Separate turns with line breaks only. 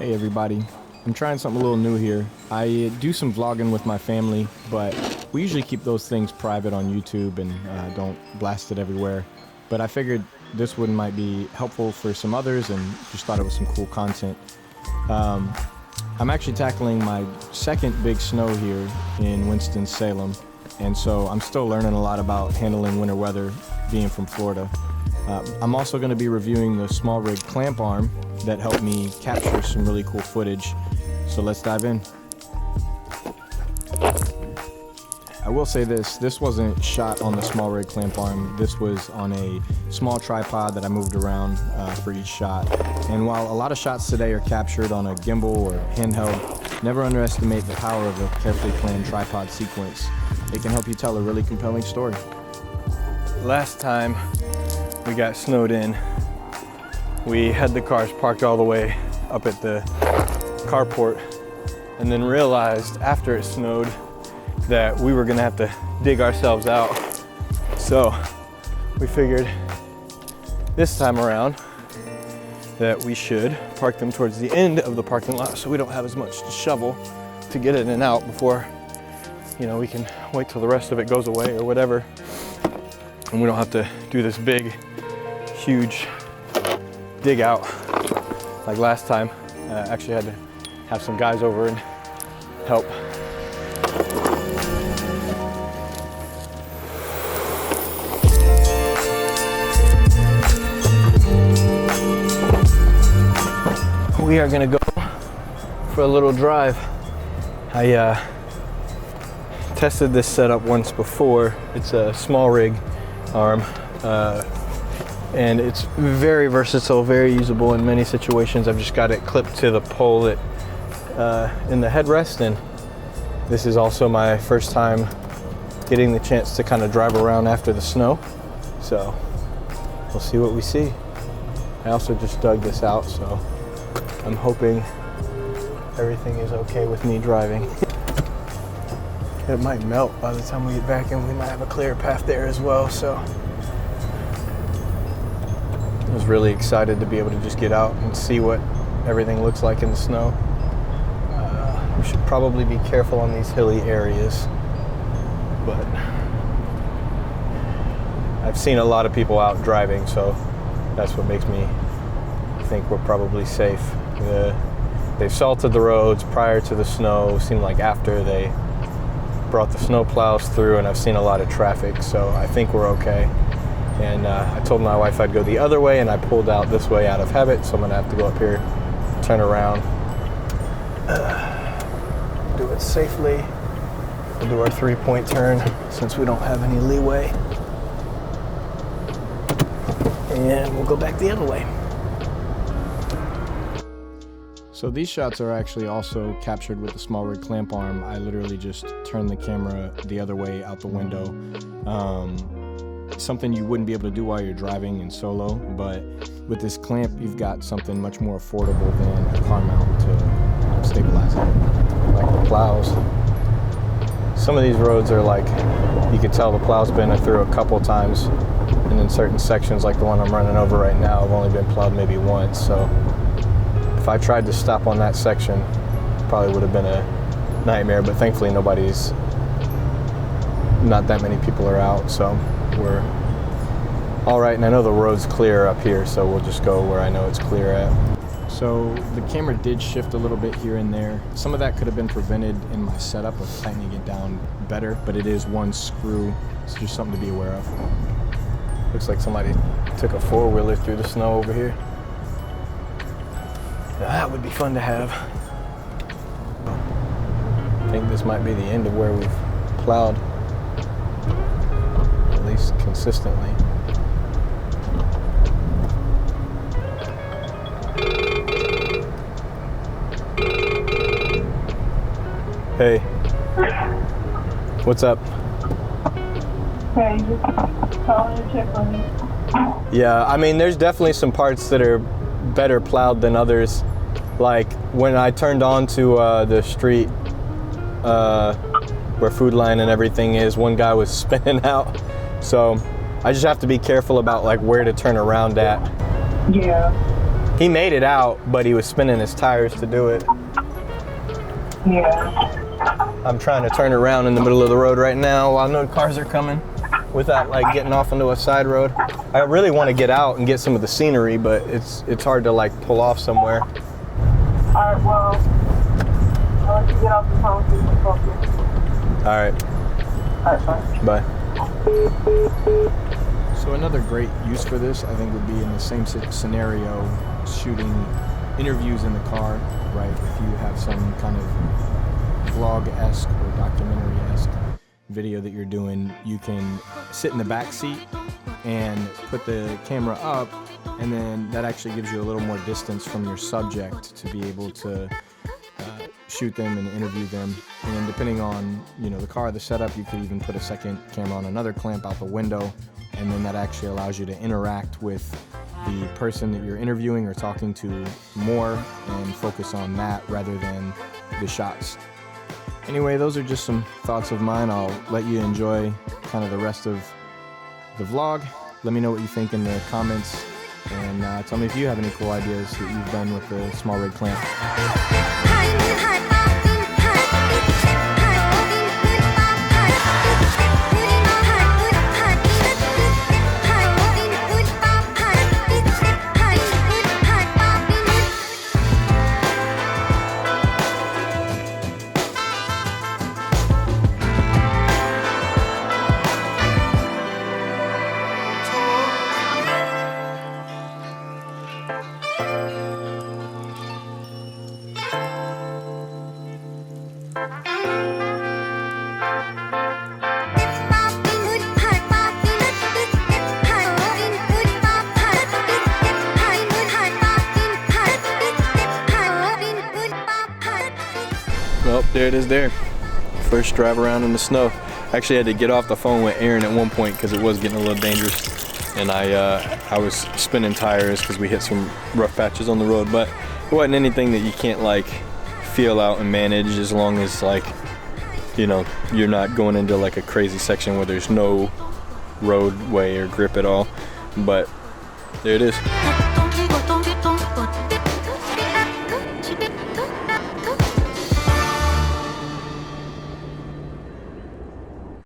Hey everybody, I'm trying something a little new here. I do some vlogging with my family, but we usually keep those things private on YouTube and don't blast it everywhere. But I figured this one might be helpful for some others and just thought it was some cool content. I'm actually tackling my second big snow here in Winston-Salem, and so I'm still learning a lot about handling winter weather being from Florida. I'm also going to be reviewing the SmallRig Clamp Arm that helped me capture some really cool footage. So let's dive in. I will say this wasn't shot on the SmallRig Clamp Arm. This was on a small tripod that I moved around for each shot. And while a lot of shots today are captured on a gimbal or handheld, never underestimate the power of a carefully planned tripod sequence. It can help you tell a really compelling story.
Last time we got snowed in, we had the cars parked all the way up at the carport and then realized after it snowed that we were gonna have to dig ourselves out. So we figured this time around that we should park them towards the end of the parking lot so we don't have as much to shovel to get in and out before, you know, we can wait till the rest of it goes away or whatever. And we don't have to do this big, huge dig out like last time. Actually had to have some guys over and help. We are gonna go for a little drive. I tested this setup once before. It's a SmallRig arm, and it's very versatile, very usable in many situations. I've just got it clipped to the pole that in the headrest, and this is also my first time getting the chance to kind of drive around after the snow, so we'll see what we see. I also just dug this out, so I'm hoping everything is okay with me driving. It might melt by the time we get back, and we might have a clear path there as well, so I was really excited to be able to just get out and see what everything looks like in the snow. We should probably be careful on these hilly areas, but I've seen a lot of people out driving, so that's what makes me think we're probably safe. They've salted the roads prior to the snow. It seemed like after they brought the snow plows through, and I've seen a lot of traffic, so I think we're okay. And I told my wife I'd go the other way, and I pulled out this way out of habit, so I'm gonna have to go up here, turn around, do it safely. We'll do our 3-point turn since we don't have any leeway, and we'll go back the other way.
So these shots are actually also captured with the SmallRig Clamp Arm. I literally just turned the camera the other way out the window. Something you wouldn't be able to do while you're driving in solo, but with this clamp you've got something much more affordable than a car mount to stabilize it, like the plows. Some of these roads are like, you could tell the plow's been through a couple times, and in certain sections like the one I'm running over right now, I've only been plowed maybe once, so if I tried to stop on that section, probably would have been a nightmare, but thankfully not that many people are out, so we're all right. And I know the road's clear up here, so we'll just go where I know it's clear at. So the camera did shift a little bit here and there. Some of that could have been prevented in my setup of tightening it down better, but it is one screw, so just something to be aware of.
Looks like somebody took a four-wheeler through the snow over here. That would be fun to have. I think this might be the end of where we've plowed, at least consistently. Hey. What's up?
Hey, just calling to check on you.
Yeah, I mean, there's definitely some parts that are better plowed than others. Like when I turned onto the street where Food Line and everything is, one guy was spinning out. So I just have to be careful about like where to turn around at.
Yeah.
He made it out, but he was spinning his tires to do it.
Yeah.
I'm trying to turn around in the middle of the road right now while no cars are coming without like getting off onto a side road. I really want to get out and get some of the scenery, but it's hard to like pull off somewhere.
Alright, well, I'll let you get off the phone so you can focus.
All right.
Alright, bye.
Bye.
So another great use for this, I think, would be in the same scenario, shooting interviews in the car, right? If you have some kind of vlog-esque or documentary-esque video that you're doing, you can sit in the back seat and put the camera up, and then that actually gives you a little more distance from your subject to be able to shoot them and interview them. And depending on, you know, the car, the setup, you could even put a second camera on another clamp out the window, and then that actually allows you to interact with the person that you're interviewing or talking to more and focus on that rather than the shots. Anyway, those are just some thoughts of mine. I'll let you enjoy kind of the rest of the vlog. Let me know what you think in the comments, and tell me if you have any cool ideas that you've done with the SmallRig clamp.
Well, there it is there. First drive around in the snow. Actually had to get off the phone with Aaron at one point because it was getting a little dangerous. And I was spinning tires because we hit some rough patches on the road, but it wasn't anything that you can't like feel out and manage as long as like, you know, you're not going into like a crazy section where there's no roadway or grip at all. But there it is.